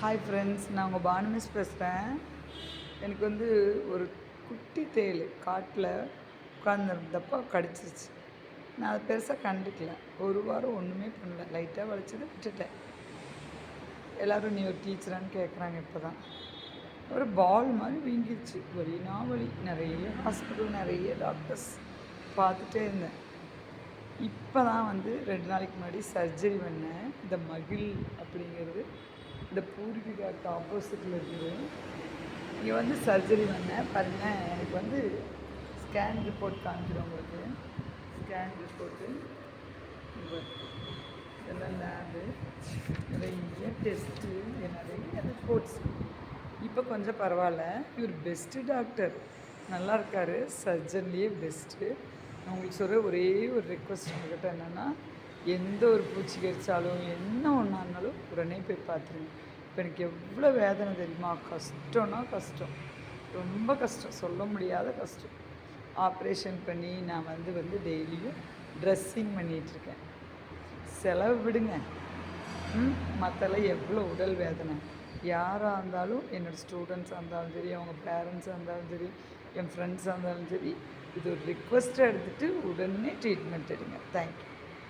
Hi friends, நான் உங்கள் Banu miss பேசுகிறேன். எனக்கு வந்து ஒரு குட்டி தேள் காட்டில் உட்காந்துருந்தப்போ கடிச்சிருச்சு. நான் அதை பெருசாக கண்டுக்கல. ஒரு வாரம் ஒன்றுமே பண்ணல. லைட்டாக வலிச்சதை விட்டுட்டேன். எல்லோரும் நீ ஒரு டீச்சரான்னு கேட்குறாங்க. இப்போ தான் ஒரு பால் மாதிரி வீங்கிருச்சு. வலினா வலி. நிறைய ஹாஸ்பிட்டல், நிறைய டாக்டர்ஸ் பார்த்துட்டே இருந்தேன். இப்போ தான் வந்து 2 நாளைக்கு முன்னாடி சர்ஜரி பண்ணேன். இந்த மகிழ் அப்படிங்கிறது இந்த பூர்விகாவுக்கு ஆப்போசிட்டில் இருக்குது. இங்கே வந்து சர்ஜரி பண்ணேன். பாருங்கள், எனக்கு வந்து ஸ்கேன் ரிப்போர்ட் காமிக்கிறேன் உங்களுக்கு. ஸ்கேன் ரிப்போர்ட்டு இதெல்லாம் லேபு, நிறைய டெஸ்ட்டு, நிறைய ரிப்போர்ட்ஸ். இப்போ கொஞ்சம் பரவாயில்ல. இவர் பெஸ்ட்டு டாக்டர், நல்லா இருக்கார். சர்ஜன்லேயே பெஸ்ட்டு. நான் உங்களுக்கு சொல்கிற ஒரே ஒரு ரெக்வஸ்ட் உங்கள்கிட்ட என்னென்னா, எந்த ஒரு பூச்சி கடித்தாலும் என்ன ஒன்றா இருந்தாலும் உடனே போய் பார்த்துருங்க. இப்போ எனக்கு எவ்வளோ வேதனை தெரியுமா? கஷ்டம்னா கஷ்டம், ரொம்ப கஷ்டம், சொல்ல முடியாத கஷ்டம். ஆப்ரேஷன் பண்ணி நான் வந்து டெய்லியும் ட்ரெஸ்ஸிங் பண்ணிகிட்ருக்கேன். செலவு விடுங்க, மற்றெல்லாம் எவ்வளோ உடல் வேதனை. யாராக இருந்தாலும், என்னோடய ஸ்டூடெண்ட்ஸாக இருந்தாலும் சரி, அவங்க பேரண்ட்ஸாக இருந்தாலும் சரி, என் ஃப்ரெண்ட்ஸாக இருந்தாலும் சரி, இது ஒரு ரிக்வெஸ்ட்டாக எடுத்துகிட்டு உடனே ட்ரீட்மெண்ட் எடுங்க. தேங்க்யூ.